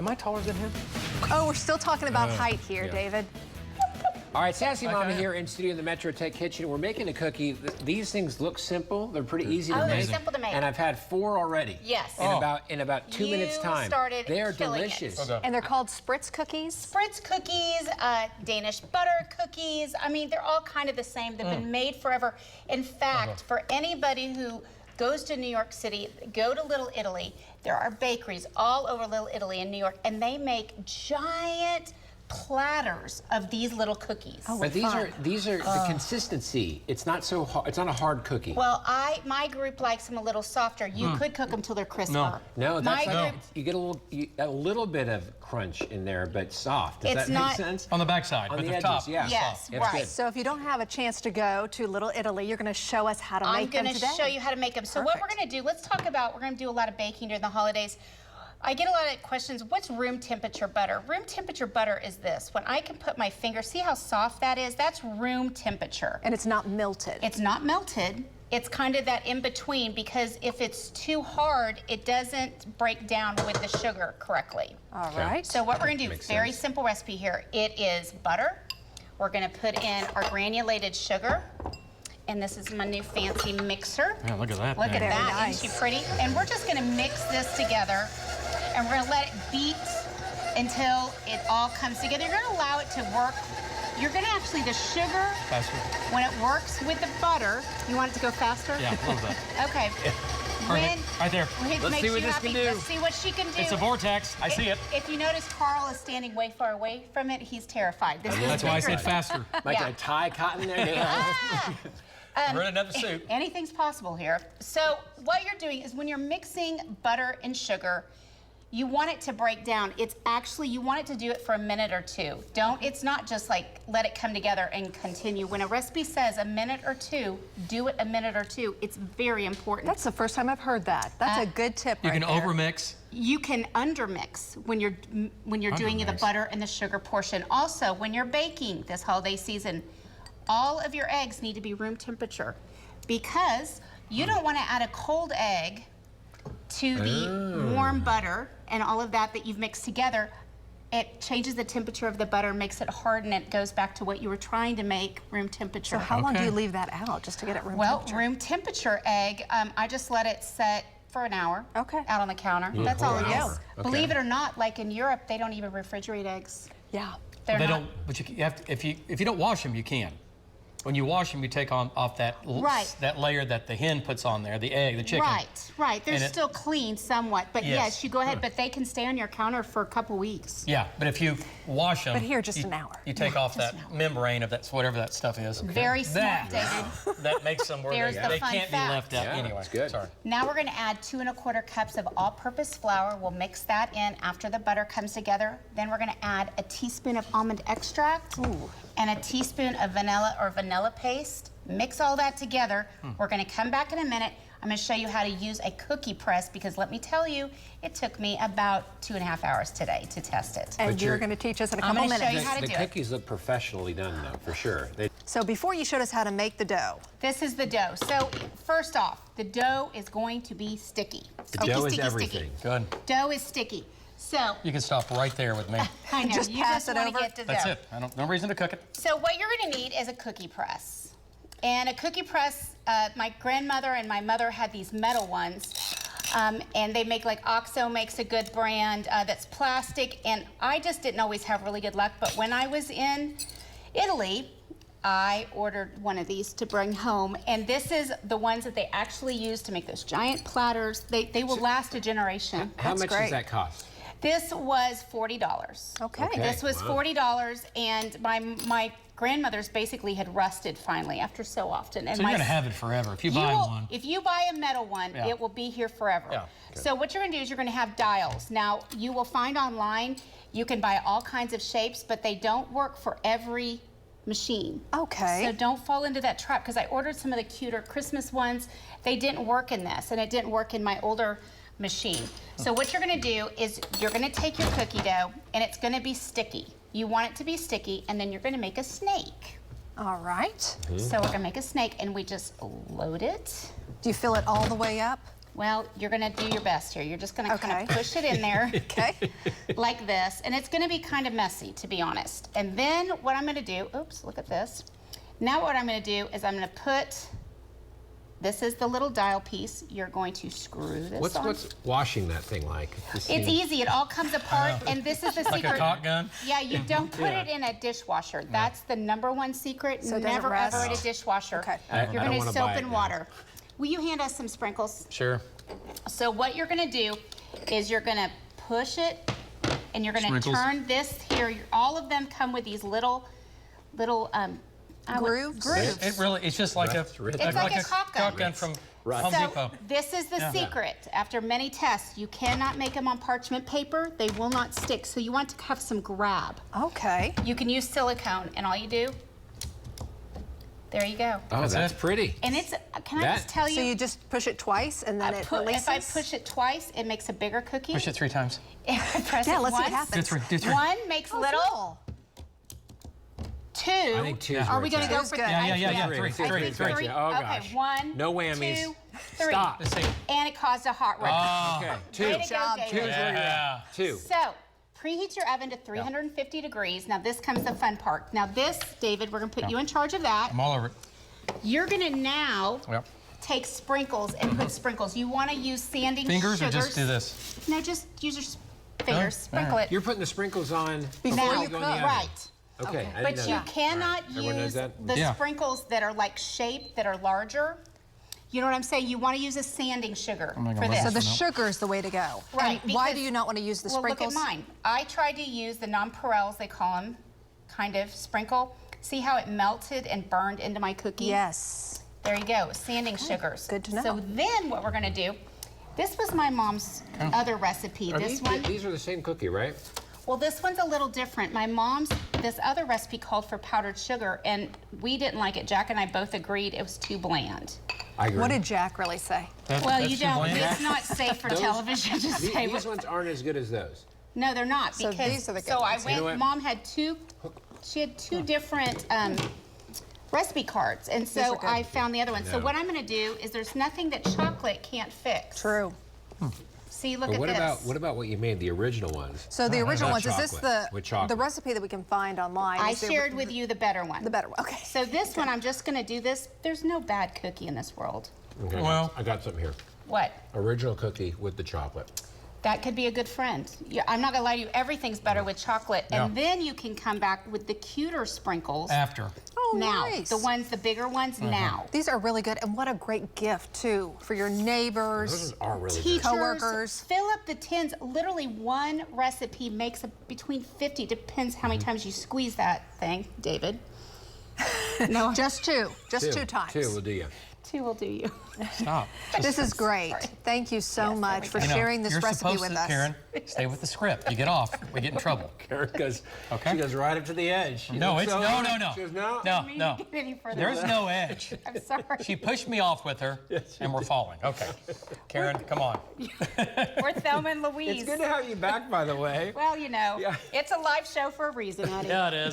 Am I taller than him? Oh, we're still talking about height here, David. All right, Sassy Mama here in studio in the Metro Tech kitchen. We're making a cookie. These things look simple. They're pretty easy to make. They're simple to make. And I've had 4 already. Yes. In about 2 minutes time. They're delicious. Okay. And they're called Spritz cookies? Spritz cookies, Danish butter cookies. I mean, they're all kind of the same. They've been made forever. In fact, for anybody who goes to New York City, go to Little Italy. There are bakeries all over Little Italy in New York, and they make giant platters of these little cookies. Oh, but these are the consistency. It's not so hard. It's not a hard cookie. Well, my group likes them a little softer. You could cook them till they're crisper. No, that's my group, you get a little bit of crunch in there, but soft. Does that make sense? On the backside, on but the the edges, top. yeah. Yes, It's right. good. So if you don't have a chance to go to Little Italy, you're going to show us how to make them today. I'm going to show you how to make them. So what we're going to do, let's talk about, we're going to do a lot of baking during the holidays. I get a lot of questions, what's room temperature butter? Room temperature butter is this. When I can put my finger, see how soft that is? That's room temperature. And it's not melted. It's not melted. It's kind of that in between, because if it's too hard, it doesn't break down with the sugar correctly. All right. So what we're going to do, Makes very sense. simple recipe here. It is butter. We're going to put in our granulated sugar. And this is my new fancy mixer. Yeah, look at that. Look at thing. that, nice. isn't she pretty? And we're just gonna mix this together, and we're gonna let it beat until it all comes together. You're gonna allow it to work. You're gonna actually, the sugar, Faster. when it works with the butter, you want it to go faster? Yeah, a little bit. Okay. Right there. Let's see what this can do. Let's see what she can do. It's a vortex. I see it. If you notice, Carl is standing way far away from it. He's terrified. This is That's why I bigger. said faster. Like Yeah. a tie cotton there. We're in another soup. Anything's possible here. So what you're doing is when you're mixing butter and sugar, you want it to break down. It's actually, you want it to do it for a minute or 2. It's not just like let it come together and continue. When a recipe says a minute or 2, do it a minute or 2. It's very important. That's the first time I've heard that. That's a good tip You right can there. overmix. You can undermix when you're doing the Undermix. butter and the sugar portion. Also, when you're baking this holiday season, all of your eggs need to be room temperature, because you don't want to add a cold egg to the warm butter and all of that you've mixed together. It changes the temperature of the butter, makes it harden, and it goes back to what you were trying to make room temperature. So how long do Okay. you leave that out just to get it room Well, temperature? room temperature egg, I just let it set for an hour. Okay. Out on the counter. That's all it an is. hour. Okay. Believe it or not, like in Europe, they don't even refrigerate eggs. Yeah. They're They not. don't. But you have to, if you don't wash them, you can. When you wash them, you take off that Right. that layer that the hen puts on there, the egg, the chicken. Right. They're And still clean somewhat, but Yes. yes, you go ahead, but they can stay on your counter for a couple weeks. Yeah, but if you wash them, But here, just an hour. You take off that an hour. membrane of that, whatever that stuff is. Very smart, That, David. that makes them where There's they, the they fun can't fact. be left out Yeah, anyway. it's good. Sorry. Now we're gonna add 2 1/4 cups of all-purpose flour. We'll mix that in after the butter comes together. Then we're gonna add a teaspoon of almond extract and a teaspoon of vanilla or vanilla paste. Mix all that together. We're gonna come back in a minute. I'm gonna show you how to use a cookie press, because let me tell you, it took me about 2.5 hours today to test it. And But you're you're- going to teach us in a I'm couple gonna show you minutes. how to The do it. cookies look professionally done, though, for sure. So before you showed us how to make the dough, This is the dough. So first off, the dough is going to be sticky. The dough is everything. Good. Dough is sticky. So You can stop right there with me. I know Just you pass just it want over? to get to That's dough. it. No reason to cook it. So what you're going to need is a cookie press. And a cookie press, my grandmother and my mother had these metal ones. And they make, like, OXO makes a good brand that's plastic. And I just didn't always have really good luck. But when I was in Italy, I ordered one of these to bring home. And this is the ones that they actually use to make those giant platters. They will last a generation. How That's much great. does that cost? This was $40. Okay. This was wow. $40, and my grandmother's basically had rusted finally after so often. And So you're going to have it forever if you buy one. If you buy a metal one, Yeah. it will be here forever. Yeah. So what you're going to do is you're going to have dials. Now, you will find online, you can buy all kinds of shapes, but they don't work for every machine. Okay. So don't fall into that trap, because I ordered some of the cuter Christmas ones. They didn't work in this, and it didn't work in my older machine. So what you're going to do is you're going to take your cookie dough, and it's going to be sticky. You want it to be sticky, and then you're going to make a snake. all right. So we're going to make a snake, and we just load it. Do you fill it all the way up? Well, you're gonna do your best here. You're just gonna kind Okay. of push it in there. Okay. Like this, and it's gonna be kind of messy, to be honest. And then what I'm gonna do, oops, look at this. Now what I'm gonna do is I'm gonna put, this is the little dial piece. You're going to screw this on. What's washing that thing like? It's easy, it all comes apart, and this is the Like secret. a caulk gun? Yeah, you don't put it in a dishwasher. That's the #1 secret. So it doesn't Never rest? ever in a dishwasher. Okay. I You're don't gonna wanna soap buy it and now. water. Will you hand us some sprinkles? Sure. So what you're gonna do is you're gonna push it, and you're gonna Sprinkles. turn this here. All of them come with these little Grooves? It really, it's just like That's rich. It's like a caulk gun. caulk gun from Right. Home So Depot. this is the secret. After many tests, you cannot make them on parchment paper. They will not stick. So you want to have some grab. Okay. You can use silicone, and all you do, there you go. Oh, That's that's it? pretty. And it's, can I That- just tell So you, you just push it twice and then it releases? if I push it twice, it makes a bigger cookie. Push it 3 times. If I press Yeah, it let's see what once, happens. Do 3. one makes little, Cool. two. I think two is Are where we it's gonna at. go Two's for good. Yeah, I three. think three. Oh, Okay, gosh. 1, No whammies. 2, 3. Stop. Let's see. And it caused a hot wreck. Okay, Way two. to go, job, David. Two's where you're Yeah. at. Two. So, preheat your oven to 350 degrees. Now, this comes the fun part. Now, this, David, we're gonna put you in charge of that. I'm all over it. You're gonna now Yep. take sprinkles and put sprinkles. You wanna use sanding Fingers sugars. or just do this? No, just use your fingers. Oh, Sprinkle alright. it. You're putting the sprinkles on Before now, you go in the cook. oven. right. Okay, I didn't But know you that. cannot Everyone knows use that? the Yeah. sprinkles that are like shaped, that are larger. You know what I'm saying? You want to use a sanding sugar not for gonna this. So the Nope. sugar is the way to go. Right, And why because- do you not want to use the well, sprinkles? look at mine. I tried to use the nonpareils, they call them, kind of sprinkle. See how it melted and burned into my cookie? Yes. There you go, sanding sugars. good to know. So then what we're gonna do, this was my mom's other recipe. Are This these, one, these are the same cookie, right? well, this one's a little different. My mom's, this other recipe called for powdered sugar, and we didn't like it. Jack and I both agreed it was too bland. I agree. What did Jack really say? Well, you That's too don't, bland. it's not safe for television to say. These ones aren't as good as those. No, they're not, So because, these are the good so I ones. You know went, what? Mom had she had two different recipe cards, and These so are good. I found the other one. So No. what I'm gonna do is there's nothing that chocolate can't fix. True. See, look But at what this. about what you made, the original ones? So the original Not ones, is this chocolate, with chocolate. the recipe that we can find online? I is the- shared with you the better one. the better one. Okay. So this one, I'm just gonna do this. There's no bad cookie in this world. Okay, Well- I got something here. What? Original cookie with the chocolate. That could be a good friend. Yeah, I'm not gonna lie to you, everything's better with chocolate. And Yeah. then you can come back with the cuter sprinkles. After. Oh, now. nice. The bigger ones now. These are really good, and what a great gift too for your neighbors. Those are really good. Teachers, Coworkers. fill up the tins. Literally one recipe makes between 50, depends how many Mm-hmm. times you squeeze that thing, David. No, Just two times. Two will do you. 2 will do you. Stop. This is great. Thank you so Yes, much there for we You know, sharing this you're recipe supposed with to, us. Karen, stay with the script. You get off, we get in trouble. Karen goes, Okay. she goes right up to the edge. She No, looks it's so- no. She goes, no. No. Get any further. There's no edge. I'm sorry. She pushed me off with her, and we're falling. Okay. Karen, come on. We're Thelma and Louise. It's good to have you back, by the way. Well, you know, Yeah. it's a live show for a reason, honey. Yeah, it is.